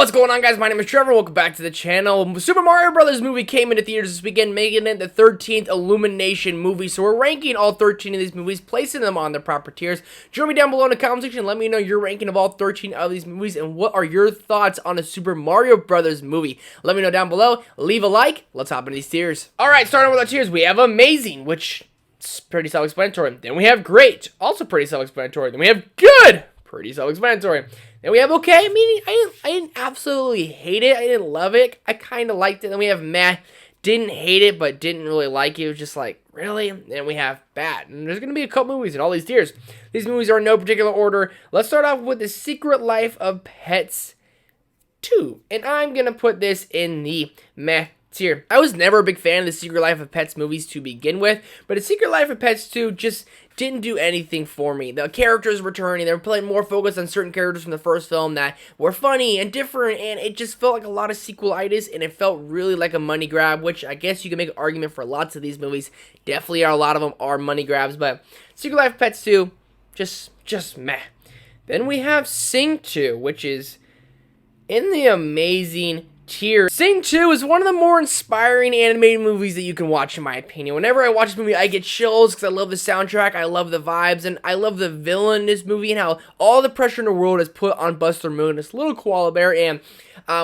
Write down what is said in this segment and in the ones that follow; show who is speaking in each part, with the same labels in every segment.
Speaker 1: What's going on, guys? My name is Trevor. Welcome back to the channel. Super Mario Brothers movie came into theaters this weekend, making it the 13th Illumination movie. So we're ranking all 13 of these movies, placing them on their proper tiers. Join me down below in the comment section and let me know your ranking of all 13 of these movies and what are your thoughts on the Super Mario Brothers movie. Let me know down below. Leave a like. Let's hop into these tiers. Alright, starting with our tiers, we have Amazing, which is pretty self-explanatory. Then we have Great, also pretty self-explanatory. Then we have Good, pretty self-explanatory. Then we have Okay. I mean, I didn't absolutely hate it. I didn't love it. I kind of liked it. Then we have Meh. Didn't hate it, but didn't really like it. It was just like, really? Then we have Bad. And there's going to be a couple movies in all these tiers. These movies are in no particular order. Let's start off with The Secret Life of Pets 2. And I'm going to put this in the Meh tier. I was never a big fan of The Secret Life of Pets movies to begin with, but The Secret Life of Pets 2 just didn't do anything for me. The characters returning, they were playing more focus on certain characters from the first film that were funny and different, and it just felt like a lot of sequelitis, and it felt really like a money grab, which I guess you can make an argument for lots of these movies. Definitely a lot of them are money grabs, but Secret Life of Pets 2, just meh. Then we have Sing 2, which is in the Amazing tier. Sing 2 is one of the more inspiring animated movies that you can watch, in my opinion. Whenever I watch this movie, I get chills because I love the soundtrack, I love the vibes, and I love the villain in this movie and how all the pressure in the world is put on Buster Moon, this little koala bear. And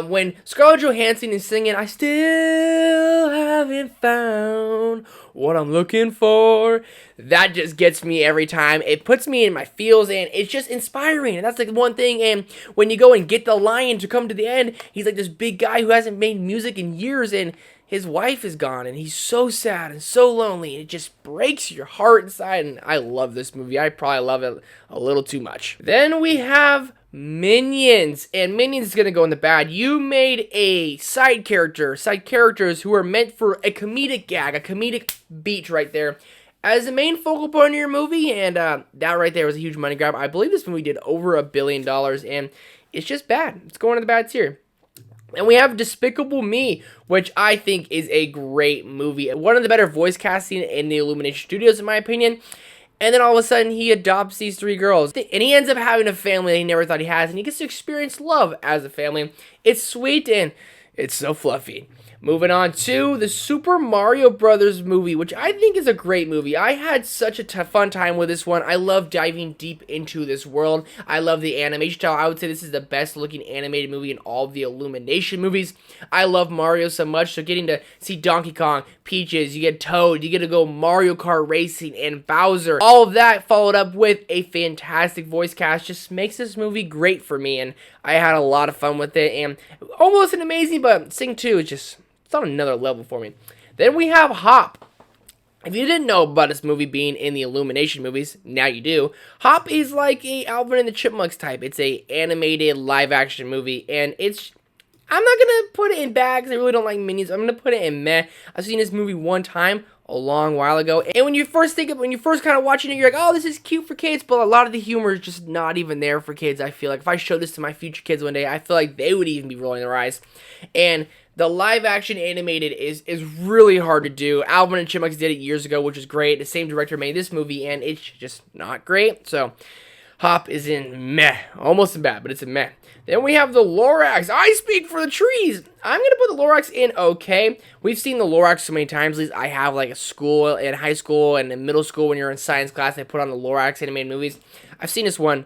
Speaker 1: when Scarlett Johansson is singing, I still haven't found what I'm looking for, that just gets me every time. It puts me in my feels, and it's just inspiring, and that's like one thing. And when you go and get the lion to come to the end, he's like this big guy who hasn't made music in years, and his wife is gone, and he's so sad and so lonely, and it just breaks your heart inside, and I love this movie. I probably love it a little too much. Then we have Minions, and Minions is gonna go in the bad. You made a side characters who are meant for a comedic gag, a comedic beat right there, as the main focal point of your movie, and that right there was a huge money grab. I believe this movie did over $1 billion, and it's just bad. It's going in the bad tier. And we have Despicable Me, which I think is a great movie. One of the better voice casting in the Illumination Studios, in my opinion. And then all of a sudden, he adopts these 3 girls. And he ends up having a family that he never thought he has. And he gets to experience love as a family. It's sweet and it's so fluffy. Moving on to the Super Mario Brothers movie, which I think is a great movie. I had such a fun time with this one. I love diving deep into this world. I love the animation style. I would say this is the best looking animated movie in all of the Illumination movies. I love Mario so much, so getting to see Donkey Kong, Peaches, you get Toad, you get to go Mario Kart racing, and Bowser. All of that followed up with a fantastic voice cast just makes this movie great for me, and I had a lot of fun with it, and almost an amazing, but Sing 2 is just, it's on another level for me. Then we have Hop. If you didn't know about this movie being in the Illumination movies, now you do. Hop is like a Alvin and the Chipmunks type. It's a animated live action movie, and it's, I'm not gonna put it in bad because I really don't like Minions. I'm gonna put it in meh. I've seen this movie one time a long while ago, and when you first kind of watching it, you're like, oh, this is cute for kids, but a lot of the humor is just not even there for kids. I feel like if I showed this to my future kids one day, I feel like they would even be rolling their eyes. And the live action animated is really hard to do. Alvin and Chipmunks did it years ago, which is great. The same director made this movie, and it's just not great. So Hop is in meh. Almost in bad, but it's in meh. Then we have the Lorax. I speak for the trees. I'm going to put the Lorax in okay. We've seen the Lorax so many times. At least I have, like, a school, in high school, and in middle school when you're in science class, they put on the Lorax animated movies. I've seen this one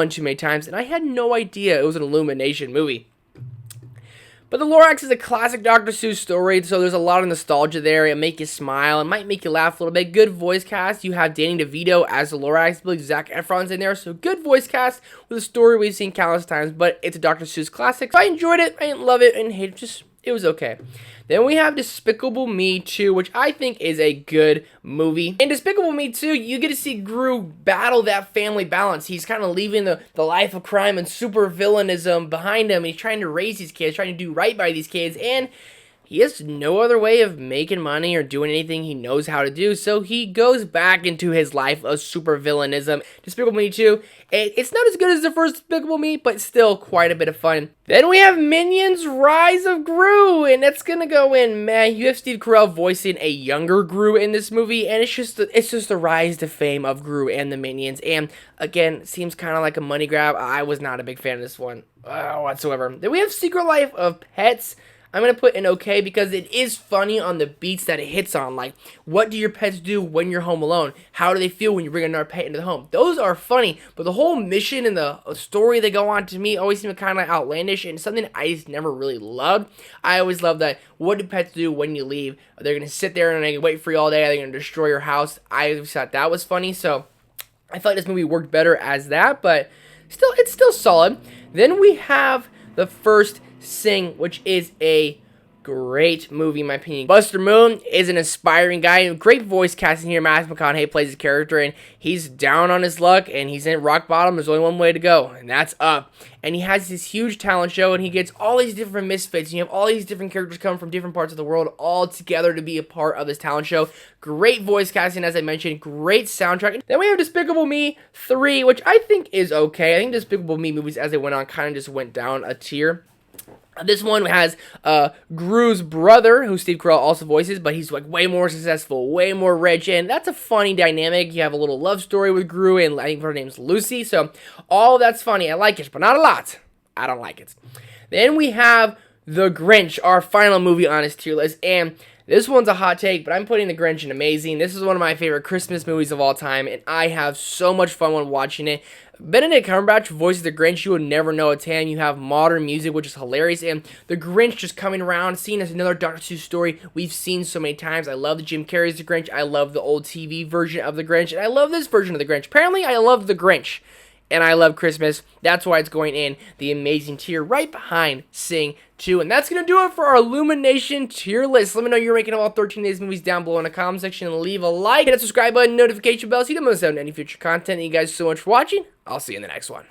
Speaker 1: too many times, and I had no idea it was an Illumination movie. But the Lorax is a classic Dr. Seuss story, so there's a lot of nostalgia there. It'll make you smile. It might make you laugh a little bit. Good voice cast. You have Danny DeVito as the Lorax. I believe Zac Efron's in there, so good voice cast with a story we've seen countless times, but it's a Dr. Seuss classic. So I enjoyed it. I didn't love it and hate it. Just, it was okay. Then we have Despicable Me 2, which I think is a good movie. In Despicable Me 2, you get to see Gru battle that family balance. He's kind of leaving the life of crime and super villainism behind him. He's trying to raise these kids, trying to do right by these kids, and he has no other way of making money or doing anything he knows how to do, so he goes back into his life of super villainism. Despicable Me 2, it's not as good as the first Despicable Me, but still quite a bit of fun. Then we have Minions Rise of Gru, and that's gonna go in meh. You have Steve Carell voicing a younger Gru in this movie, and it's just the rise to fame of Gru and the Minions, and again, seems kind of like a money grab. I was not a big fan of this one. whatsoever. Then we have Secret Life of Pets. I'm going to put an okay because it is funny on the beats that it hits on. Like, what do your pets do when you're home alone? How do they feel when you bring another pet into the home? Those are funny, but the whole mission and the story they go on to me always seem kind of outlandish and something I just never really loved. I always love that, what do pets do when you leave? They're going to sit there and they wait for you all day. They're going to destroy your house. I thought that was funny, so I thought this movie worked better as that, but it's still solid. Then we have the first Sing, which is a great movie in my opinion. Buster Moon is an aspiring guy. Great voice casting here. Matthew McConaughey plays his character, and he's down on his luck, and he's in rock bottom. There's only one way to go, and that's up. And he has this huge talent show, and he gets all these different misfits. And you have all these different characters come from different parts of the world all together to be a part of this talent show. Great voice casting, as I mentioned. Great soundtrack. Then we have Despicable Me 3, which I think is okay. I think Despicable Me movies, as they went on, kind of just went down a tier. This one has Gru's brother, who Steve Carell also voices, but he's like way more successful, way more rich, and that's a funny dynamic. You have a little love story with Gru, and I think her name's Lucy, so all that's funny. I like it, but not a lot. I don't like it. Then we have The Grinch, our final movie on this tier list, and this one's a hot take, but I'm putting The Grinch in amazing. This is one of my favorite Christmas movies of all time, and I have so much fun when watching it. Benedict Cumberbatch voices the Grinch. You would never know it's him. You have modern music, which is hilarious, and the Grinch just coming around, seeing as another Dr. Seuss story we've seen so many times. I love the Jim Carrey's The Grinch. I love the old TV version of the Grinch, and I love this version of the Grinch. Apparently, I love the Grinch, and I love Christmas. That's why it's going in the amazing tier right behind Sing 2. And that's going to do it for our Illumination tier list. Let me know your ranking of all 13 of these movies down below in the comment section. And leave a like, hit that subscribe button, notification bell so you don't miss out on any future content. Thank you guys so much for watching. I'll see you in the next one.